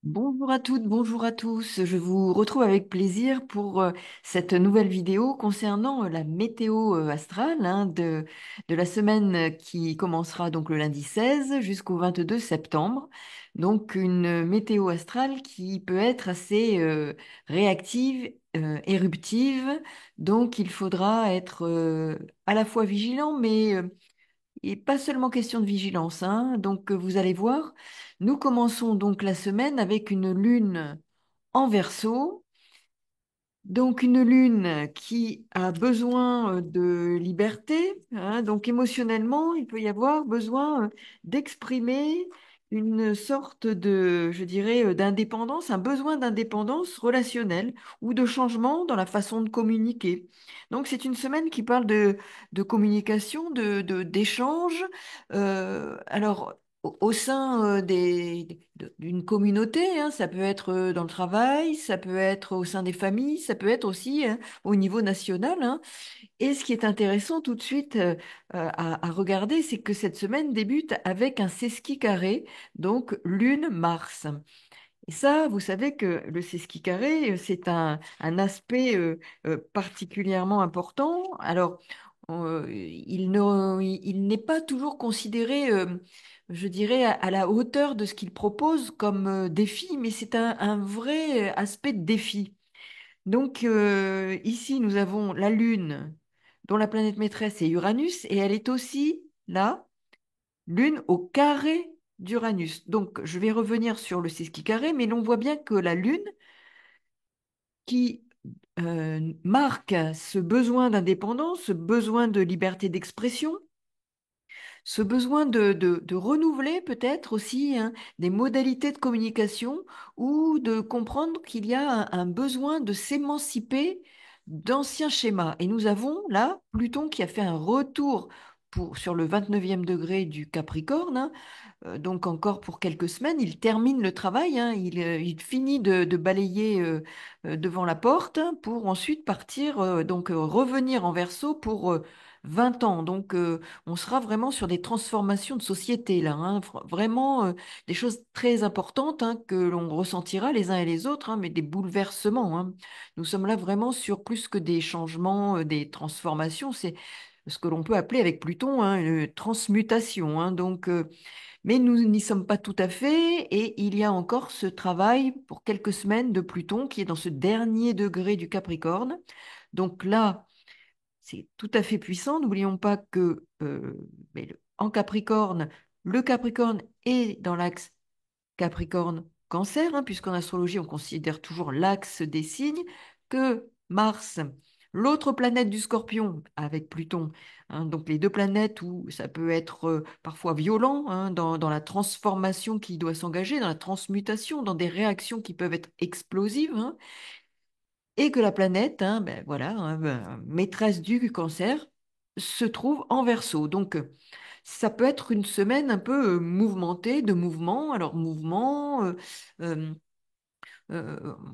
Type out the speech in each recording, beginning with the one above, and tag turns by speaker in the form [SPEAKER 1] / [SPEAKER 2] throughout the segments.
[SPEAKER 1] Bonjour à toutes, bonjour à tous. Je vous retrouve avec plaisir pour cette nouvelle vidéo concernant la météo astrale de la semaine qui commencera donc le lundi 16 jusqu'au 22 septembre. Donc une météo astrale qui peut être assez réactive, éruptive. Donc il faudra être à la fois vigilant, mais et pas seulement question de vigilance, hein. Donc, vous allez voir, nous commençons donc la semaine avec une lune en Verseau. Donc une lune qui a besoin de liberté, hein. Donc émotionnellement, il peut y avoir besoin d'exprimer une sorte de, je dirais, d'indépendance, un besoin d'indépendance relationnelle ou de changement dans la façon de communiquer. Donc c'est une semaine qui parle de communication, d'échange. Alors au sein d'une communauté, hein, ça peut être dans le travail, ça peut être au sein des familles, ça peut être aussi hein, au niveau national, hein. Et ce qui est intéressant tout de suite à regarder, c'est que cette semaine débute avec un sesqui carré, donc Lune-Mars. Et ça, vous savez que le sesqui carré, c'est un aspect particulièrement important. Alors, il n'est pas toujours considéré, je dirais, à la hauteur de ce qu'il propose comme défi, mais c'est un vrai aspect de défi. Donc, ici, nous avons la Lune, dont la planète maîtresse est Uranus, et elle est aussi là Lune au carré d'Uranus. Donc, je vais revenir sur le sesqui carré, mais l'on voit bien que la Lune, qui marque ce besoin d'indépendance, ce besoin de liberté d'expression, ce besoin de renouveler peut-être aussi hein, des modalités de communication ou de comprendre qu'il y a un besoin de s'émanciper d'anciens schémas. Et nous avons là Pluton qui a fait un retour sur le 29e degré du Capricorne, hein, donc encore pour quelques semaines. Il termine le travail, hein, il finit de balayer devant la porte hein, pour ensuite partir, revenir en Verseau pour 20 ans. Donc on sera vraiment sur des transformations de société là, hein, vraiment des choses très importantes hein, que l'on ressentira les uns et les autres, hein, mais des bouleversements, hein. Nous sommes là vraiment sur plus que des changements, des transformations. C'est ce que l'on peut appeler avec Pluton hein, une transmutation, hein. Donc mais nous n'y sommes pas tout à fait et il y a encore ce travail pour quelques semaines de Pluton qui est dans ce dernier degré du Capricorne. Donc là, c'est tout à fait puissant. N'oublions pas que en Capricorne, le Capricorne est dans l'axe Capricorne-Cancer, hein, puisqu'en astrologie, on considère toujours l'axe des signes, que Mars, l'autre planète du Scorpion, avec Pluton, hein, donc les deux planètes où ça peut être parfois violent hein, dans la transformation qui doit s'engager, dans la transmutation, dans des réactions qui peuvent être explosives, hein, et que la planète, hein, ben, voilà, hein, maîtresse du Cancer, se trouve en Verseau. Donc, ça peut être une semaine un peu mouvementée de mouvements. Alors, mouvement, euh,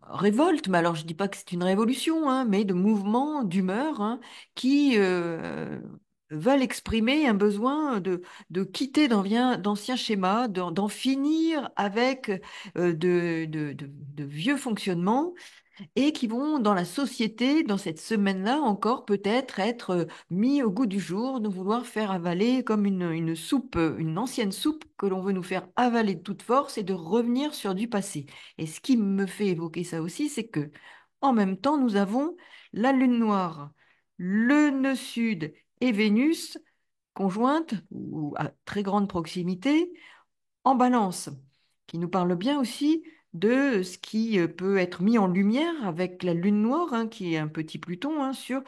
[SPEAKER 1] révolte, mais alors je dis pas que c'est une révolution, hein, mais de mouvements d'humeur hein, qui veulent exprimer un besoin de quitter d'anciens schémas, d'en finir avec de vieux fonctionnements et qui vont dans la société, dans cette semaine-là encore, peut-être être mis au goût du jour, nous vouloir faire avaler comme une soupe, une ancienne soupe que l'on veut nous faire avaler de toute force et de revenir sur du passé. Et ce qui me fait évoquer ça aussi, c'est que en même temps, nous avons la Lune noire, le nœud sud et Vénus conjointes ou à très grande proximité en balance, qui nous parle bien aussi de ce qui peut être mis en lumière avec la lune noire, hein, qui est un petit Pluton, hein, sur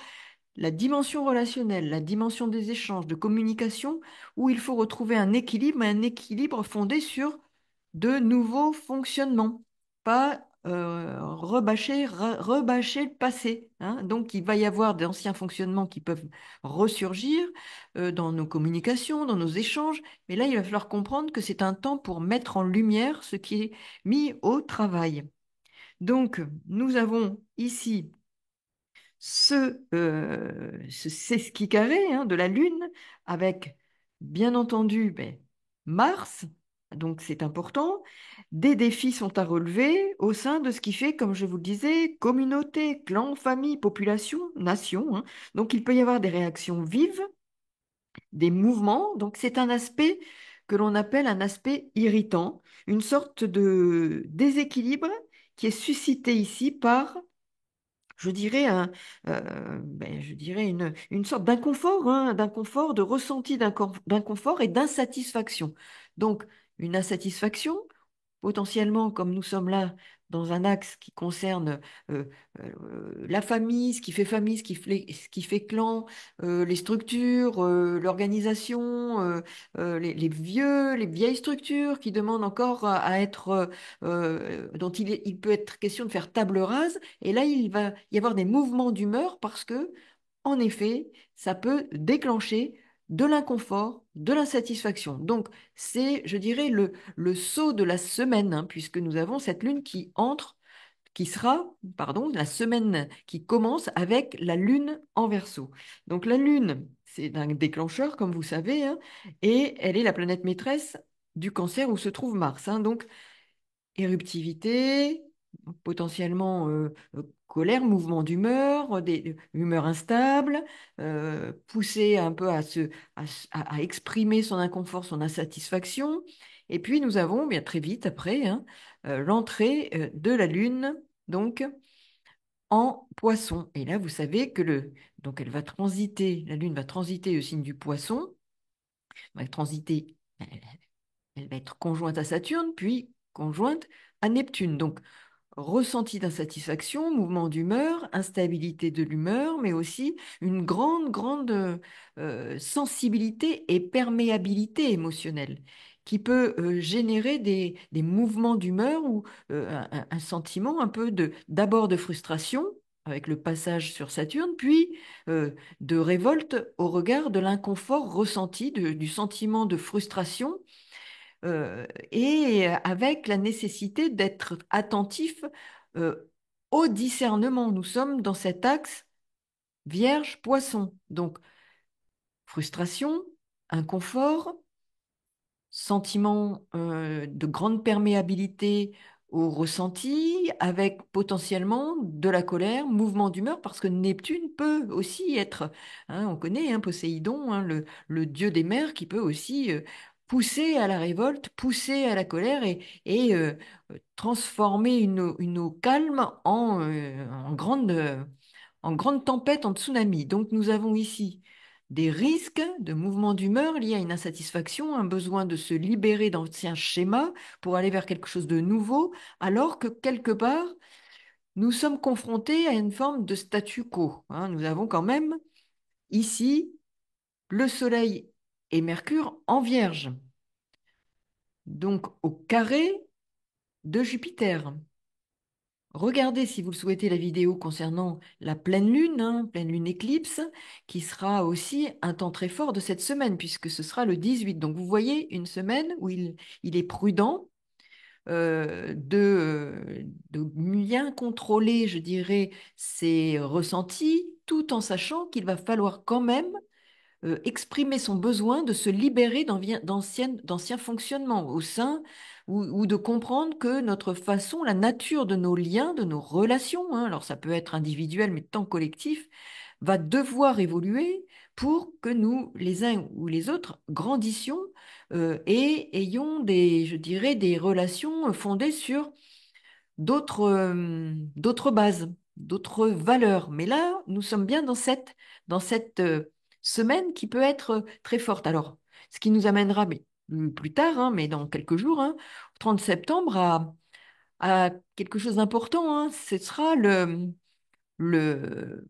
[SPEAKER 1] la dimension relationnelle, la dimension des échanges, de communication, où il faut retrouver un équilibre fondé sur de nouveaux fonctionnements, pas rebâcher le passé, hein. Donc, il va y avoir d'anciens fonctionnements qui peuvent ressurgir dans nos communications, dans nos échanges, mais là, il va falloir comprendre que c'est un temps pour mettre en lumière ce qui est mis au travail. Donc, nous avons ici ce sesqui carré hein, de la Lune avec, bien entendu, ben, Mars. donc c'est important. Des défis sont à relever au sein de ce qui fait, comme je vous le disais, communauté, clan, famille, population, nation, hein. Donc il peut y avoir des réactions vives, des mouvements. Donc c'est un aspect que l'on appelle un aspect irritant, une sorte de déséquilibre qui est suscité ici par, je dirais, je dirais une sorte d'inconfort, hein, d'inconfort, de ressenti d'inconfort et d'insatisfaction. Donc, une insatisfaction, potentiellement, comme nous sommes là dans un axe qui concerne euh, la famille, ce qui fait clan, les structures, l'organisation, les vieilles structures qui demandent encore à être, dont il peut être question de faire table rase. Et là, il va y avoir des mouvements d'humeur parce que, en effet, ça peut déclencher de l'inconfort, de l'insatisfaction. Donc, c'est, je dirais, le saut de la semaine, hein, puisque nous avons cette lune qui sera, pardon, la semaine qui commence avec la lune en Verseau. Donc, la lune, c'est un déclencheur, comme vous savez, hein, et elle est la planète maîtresse du Cancer où se trouve Mars, hein. Donc, éruptivité, potentiellement colère, mouvement d'humeur, des humeurs instables, pousser un peu à exprimer son inconfort, son insatisfaction. Et puis nous avons bien très vite après, hein, l'entrée de la Lune, donc en Poisson. Et là, vous savez que donc elle va transiter, la Lune va transiter au signe du Poisson, va transiter, elle va être conjointe à Saturne, puis conjointe à Neptune. Donc ressenti d'insatisfaction, mouvement d'humeur, instabilité de l'humeur, mais aussi une grande sensibilité et perméabilité émotionnelle qui peut générer des mouvements d'humeur ou un sentiment un peu d'abord de frustration avec le passage sur Saturne, puis de révolte au regard de l'inconfort ressenti, du sentiment de frustration et avec la nécessité d'être attentif euh, au discernement. Nous sommes dans cet axe Vierge-Poisson. Donc, frustration, inconfort, sentiment de grande perméabilité au ressenti, avec potentiellement de la colère, mouvement d'humeur, parce que Neptune peut aussi être, hein, on connaît hein, Poséidon, hein, le dieu des mers, qui peut aussi pousser à la révolte, pousser à la colère et transformer une eau calme en grande tempête, en tsunami. Donc nous avons ici des risques de mouvements d'humeur liés à une insatisfaction, un besoin de se libérer d'anciens schémas pour aller vers quelque chose de nouveau, alors que quelque part, nous sommes confrontés à une forme de statu quo, hein. Nous avons quand même ici le Soleil et Mercure en Vierge, donc au carré de Jupiter. Regardez si vous le souhaitez la vidéo concernant la pleine lune, hein, pleine lune éclipse, qui sera aussi un temps très fort de cette semaine, puisque ce sera le 18. Donc vous voyez une semaine où il est prudent de bien contrôler, je dirais, ses ressentis, tout en sachant qu'il va falloir quand même exprimer son besoin de se libérer d'anciens fonctionnements au sein ou de comprendre que notre façon, la nature de nos liens, de nos relations, hein, alors ça peut être individuel mais tant collectif, va devoir évoluer pour que nous, les uns ou les autres, grandissions et ayons je dirais, des relations fondées sur d'autres bases, d'autres valeurs. Mais là, nous sommes bien dans cette semaine qui peut être très forte. Alors, ce qui nous amènera, mais plus tard, hein, mais dans quelques jours, hein, 30 septembre, à quelque chose d'important, hein. Ce sera le, le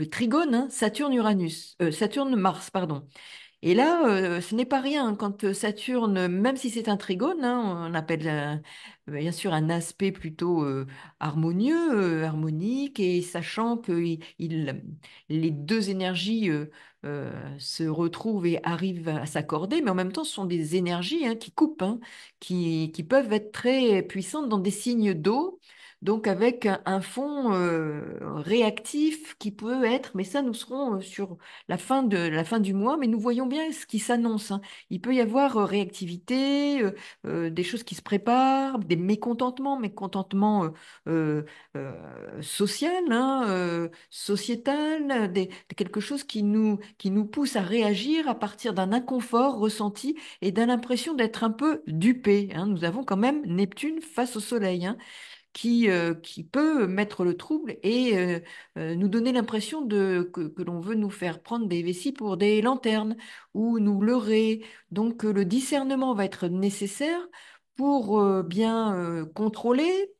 [SPEAKER 1] trigone, hein, Saturne-Uranus, Saturne-Mars, pardon. Et là, ce n'est pas rien hein, quand Saturne, même si c'est un trigone, hein, on appelle bien sûr un aspect plutôt harmonieux, harmonique, et sachant que les deux énergies se retrouvent et arrivent à s'accorder, mais en même temps, ce sont des énergies hein, qui coupent, hein, qui peuvent être très puissantes dans des signes d'eau, donc avec un fond réactif qui peut être, mais ça nous serons sur la fin du mois, mais nous voyons bien ce qui s'annonce, hein. Il peut y avoir réactivité, des choses qui se préparent, des mécontentements, euh, social, hein, sociétal, quelque chose qui nous pousse à réagir à partir d'un inconfort ressenti et d'une impression d'être un peu dupé, hein. Nous avons quand même Neptune face au Soleil, hein, qui peut mettre le trouble et nous donner l'impression que l'on veut nous faire prendre des vessies pour des lanternes ou nous leurrer. Donc le discernement va être nécessaire pour bien contrôler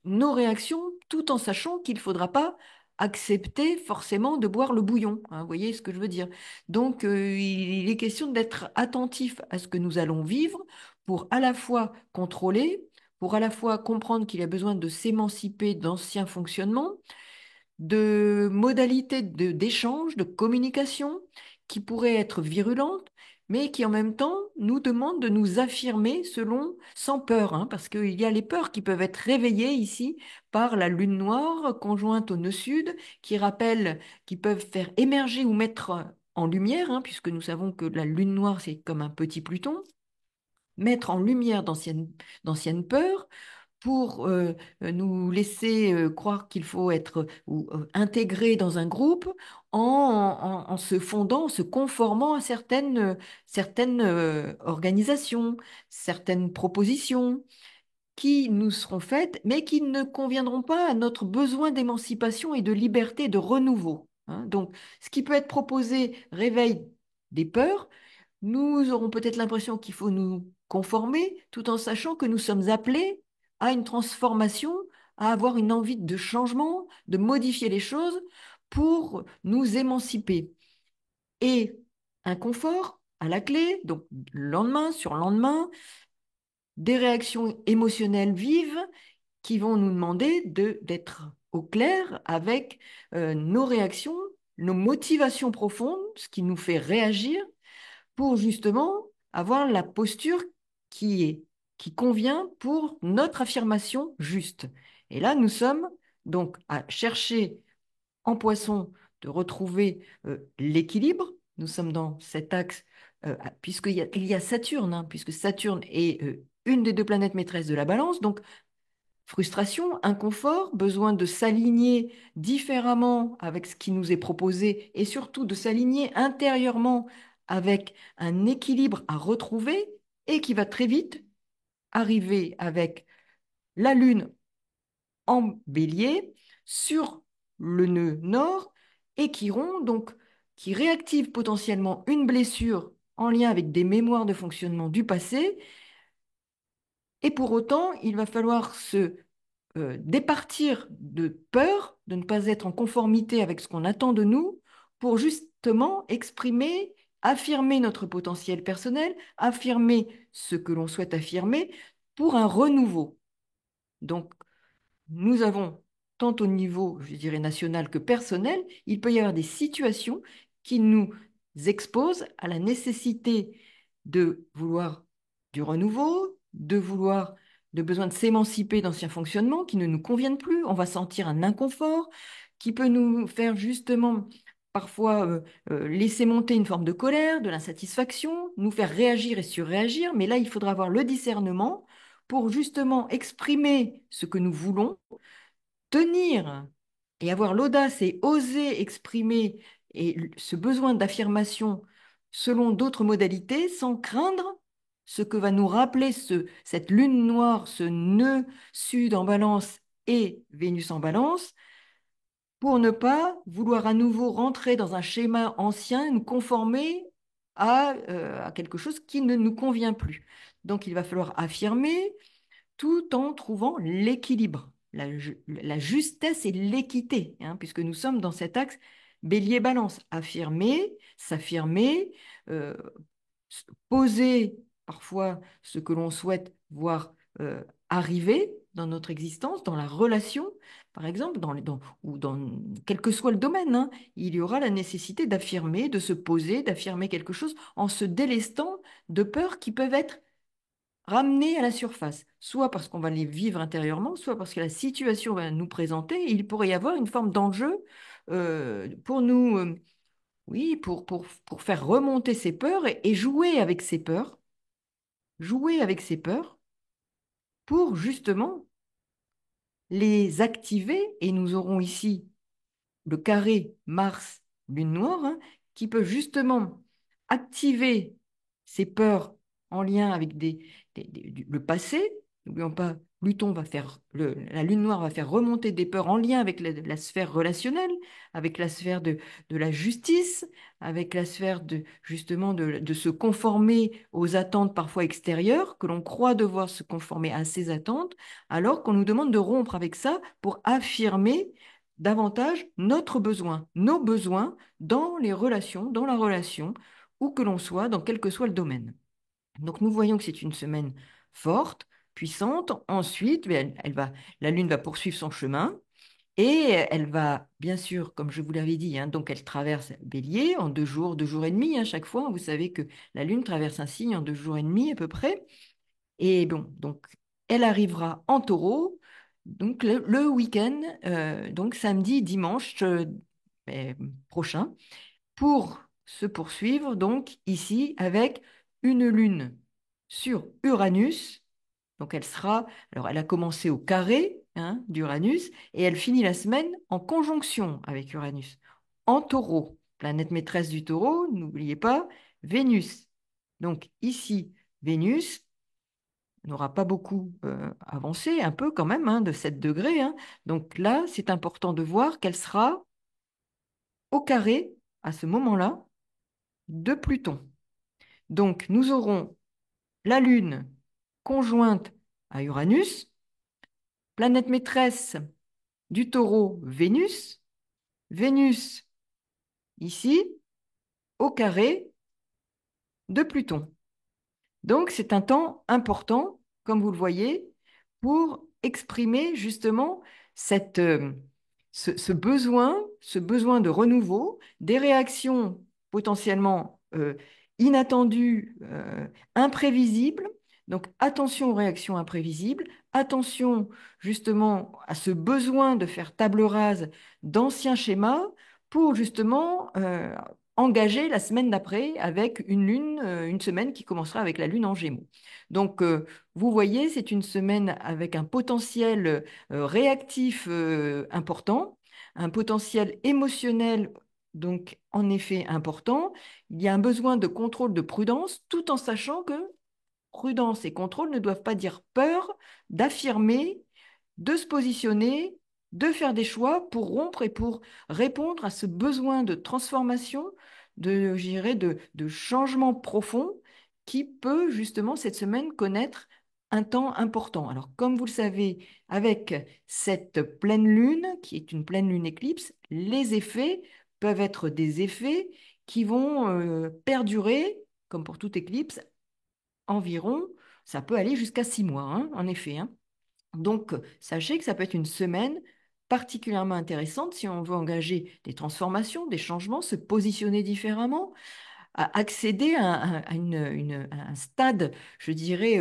[SPEAKER 1] nos réactions tout en sachant qu'il ne faudra pas accepter forcément de boire le bouillon, hein, vous voyez ce que je veux dire? Donc il est question d'être attentif à ce que nous allons vivre pour à la fois contrôler, pour à la fois comprendre qu'il a besoin de s'émanciper d'anciens fonctionnements, de modalités d'échange, de communication qui pourraient être virulentes, mais qui en même temps nous demandent de nous affirmer sans peur, hein, parce qu'il y a les peurs qui peuvent être réveillées ici par la lune noire conjointe au nœud sud, qui peuvent faire émerger ou mettre en lumière, hein, puisque nous savons que la lune noire, c'est comme un petit Pluton, mettre en lumière d'anciennes peurs pour nous laisser croire qu'il faut être ou intégré dans un groupe en se fondant, en se conformant à certaines organisations, certaines propositions qui nous seront faites, mais qui ne conviendront pas à notre besoin d'émancipation et de liberté, de renouveau, hein. Donc, ce qui peut être proposé réveille des peurs, nous aurons peut-être l'impression qu'il faut nous conformer tout en sachant que nous sommes appelés à une transformation, à avoir une envie de changement, de modifier les choses pour nous émanciper. Et un confort à la clé, donc lendemain sur lendemain, des réactions émotionnelles vives qui vont nous demander d'être au clair avec nos réactions, nos motivations profondes, ce qui nous fait réagir pour justement avoir la posture qui est, qui convient pour notre affirmation juste. Et là, nous sommes donc à chercher en poisson de retrouver l'équilibre. Nous sommes dans cet axe, il y a Saturne, hein, puisque Saturne est une des deux planètes maîtresses de la balance. Donc, frustration, inconfort, besoin de s'aligner différemment avec ce qui nous est proposé et surtout de s'aligner intérieurement avec un équilibre à retrouver et qui va très vite arriver avec la Lune en bélier sur le nœud nord et qui réactive potentiellement une blessure en lien avec des mémoires de fonctionnement du passé. Et pour autant, il va falloir se départir de peur de ne pas être en conformité avec ce qu'on attend de nous pour justement exprimer, affirmer notre potentiel personnel, affirmer ce que l'on souhaite affirmer pour un renouveau. Donc, nous avons, tant au niveau, je dirais, national que personnel, il peut y avoir des situations qui nous exposent à la nécessité de vouloir du renouveau, de besoin de s'émanciper d'anciens fonctionnements qui ne nous conviennent plus. On va sentir un inconfort qui peut nous faire justement parfois laisser monter une forme de colère, de l'insatisfaction, nous faire réagir et surréagir. Mais là, il faudra avoir le discernement pour justement exprimer ce que nous voulons, tenir et avoir l'audace et oser exprimer ce besoin d'affirmation selon d'autres modalités sans craindre ce que va nous rappeler cette lune noire, ce nœud sud en balance et Vénus en balance, pour ne pas vouloir à nouveau rentrer dans un schéma ancien, nous conformer à quelque chose qui ne nous convient plus. Donc il va falloir affirmer, tout en trouvant l'équilibre, la justesse et l'équité, hein, puisque nous sommes dans cet axe bélier-balance. Affirmer, s'affirmer, euh, poser parfois ce que l'on souhaite voir arriver dans notre existence, dans la relation, par exemple, ou dans quel que soit le domaine, hein, il y aura la nécessité d'affirmer, de se poser, d'affirmer quelque chose en se délestant de peurs qui peuvent être ramener à la surface, soit parce qu'on va les vivre intérieurement, soit parce que la situation va nous présenter, et il pourrait y avoir une forme d'enjeu pour nous, oui, pour faire remonter ces peurs et jouer avec ces peurs pour justement les activer, et nous aurons ici le carré Mars, Lune noire, hein, qui peut justement activer ces peurs en lien avec le passé. N'oublions pas, la Lune noire va faire remonter des peurs en lien avec la sphère relationnelle, avec la sphère de la justice, avec la sphère justement de se conformer aux attentes parfois extérieures, que l'on croit devoir se conformer à ces attentes, alors qu'on nous demande de rompre avec ça pour affirmer davantage notre besoin, nos besoins dans les relations, dans la relation, où que l'on soit, dans quel que soit le domaine. Donc nous voyons que c'est une semaine forte, puissante. Ensuite, la Lune va poursuivre son chemin et elle va, bien sûr, comme je vous l'avais dit, hein, donc elle traverse Bélier en 2 jours et demi à chaque fois. Vous savez que la Lune traverse un signe en 2 jours et demi à peu près. Et bon, donc, elle arrivera en taureau, donc le week-end, donc samedi, dimanche euh, prochain, pour se poursuivre, donc ici, avec une lune sur Uranus. Donc, alors elle a commencé au carré hein, d'Uranus, et elle finit la semaine en conjonction avec Uranus, en taureau. Planète maîtresse du taureau, n'oubliez pas, Vénus. Donc, ici, Vénus n'aura pas beaucoup avancé, un peu quand même, hein, de 7 degrés, hein. Donc là, c'est important de voir qu'elle sera au carré, à ce moment-là, de Pluton. Donc nous aurons la Lune conjointe à Uranus, planète maîtresse du taureau, Vénus, Vénus ici, au carré de Pluton. Donc, c'est un temps important, comme vous le voyez, pour exprimer justement cette, ce besoin de renouveau, des réactions potentiellement inattendues, imprévisibles. Donc, attention aux réactions imprévisibles, attention justement à ce besoin de faire table rase d'anciens schémas pour justement engager la semaine d'après avec une lune, une semaine qui commencera avec la lune en Gémeaux. Donc, vous voyez, c'est une semaine avec un potentiel réactif important, un potentiel émotionnel donc en effet important. Il y a un besoin de contrôle, de prudence, tout en sachant que prudence et contrôle ne doivent pas dire peur d'affirmer, de se positionner, de faire des choix pour rompre et pour répondre à ce besoin de transformation, je dirais, de changement profond qui peut justement cette semaine connaître un temps important. Alors, comme vous le savez, avec cette pleine lune, qui est une pleine lune éclipse, les effets peuvent être des effets qui vont perdurer, comme pour toute éclipse, environ, ça peut aller jusqu'à 6 mois, hein, en effet, hein. Donc, sachez que ça peut être une semaine particulièrement intéressante si on veut engager des transformations, des changements, se positionner différemment, accéder à un stade, je dirais,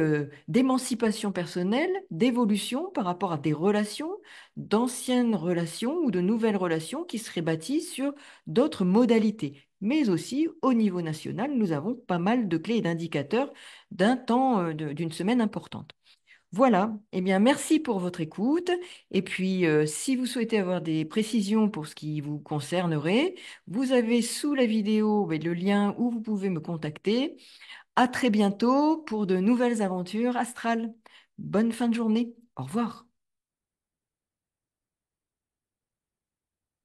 [SPEAKER 1] d'émancipation personnelle, d'évolution par rapport à des relations, d'anciennes relations ou de nouvelles relations qui seraient bâties sur d'autres modalités. Mais aussi, au niveau national, nous avons pas mal de clés et d'indicateurs d'un temps, d'une semaine importante. Voilà, eh bien merci pour votre écoute. Et puis, si vous souhaitez avoir des précisions pour ce qui vous concernerait, vous avez sous la vidéo le lien où vous pouvez me contacter. À très bientôt pour de nouvelles aventures astrales. Bonne fin de journée. Au revoir.